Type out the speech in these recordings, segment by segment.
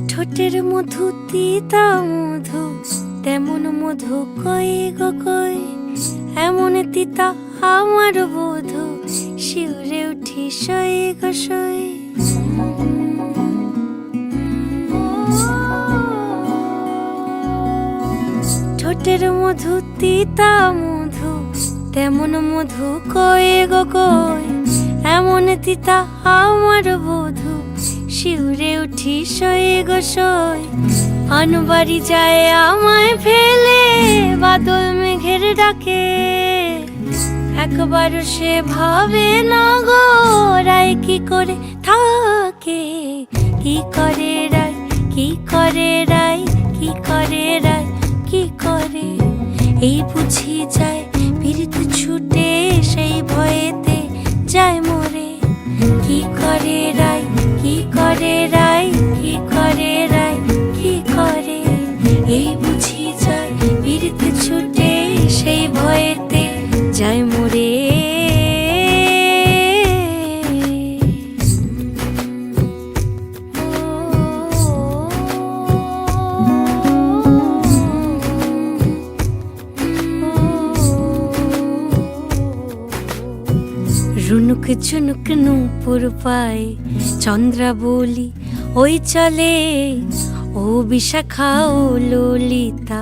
ঠোঁটের মধু তিতা মধু, তেমন মধু কই গো কই, এমন তিতা আমার বধু, শিউরে উঠি সই গো সই। ঠোঁটের মধু তিতা মধু, তেমন মধু কই গো কই, এমন তিতা আমার বধু, শিউরে উঠি সই গো সই। আনবাড়ি যায় আমায় ফেলে, বাদল মেঘের ডাকে, একবার সে ভাবে না গো রায় কি করে থাকে। কি করে রায়, কি করে রায়, কি করে রায়, কি করে, এই বুঝি যায় পীড়িত ছুটে, সেই ভয়েতে যায় মরে। কি করে রায়, কি করে রায়, কি করে রায়, কি করে, এই বুঝি যায় পীড়িত ছুটে, সেই ভয়েতে যায় মরে। রুনুক ঝুনুক নূপুর পায়, চন্দ্রাবলী ওই চলে, ও বিশাখা ও ললিতা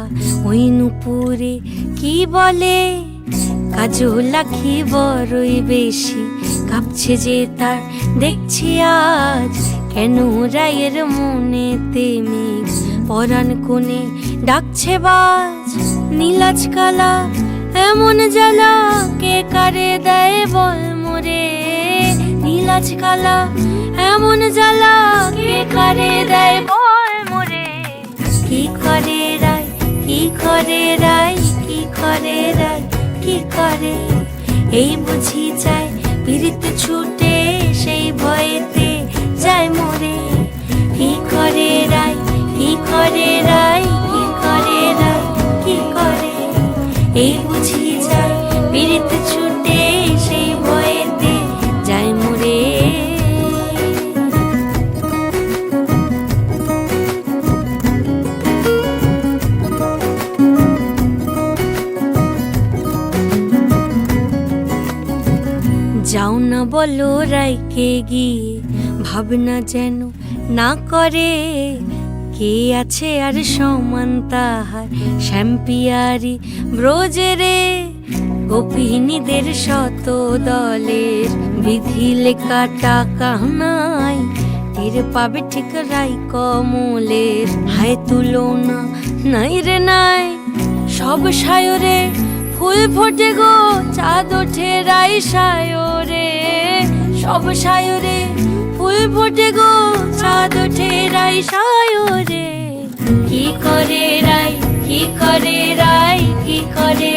ওই নূপুরে কি বলে। কাজল আঁখি বড়ই বেশি, কাঁপছে যে তার দেখছি আজ, কেন রায়ের মনেতে মেঘ পরাণ কোণে ডাকছে বাজ। নীলাজ কালা এমন জ্বালা, কে কারে দেয় বল মোরে। নীলাজ কালা এমন জ্বালা, কে কারে দেয় বল মোরে। কি করে রায়, কি করে রায়, কি করে রায়, কি করে, এই বুঝি যায় পীড়িত ছুটে, সেই ভয়েতে যায় মরে। কি করে রায়, কি করে রায়, কি করে রায়, কি করে, এই বুঝি যায় পীড়িত ছুটে, সেই ভয়েতে যায় মরে। যাও না বলো রাইকে গিয়ে, ভাবনা যেন না করে, কে আছে আর সমান তাহার শ্যাম্পিয়ারি ব্রজেরে। গোপিনীদের শত দলের বিধি লেখা টাকা নাই, তীর পাবে ঠিক রাই কমলের, হায় তুলনা নাই রে নাই। সব সায়রে ফুল ফোটে গো, চাঁদ ওঠে রাই সায়রে। সব সায়রে ফুল ফোটে গো, চাঁদ ওঠে রাই সায়রে। কি করে রাই, কি করে রাই, কি করে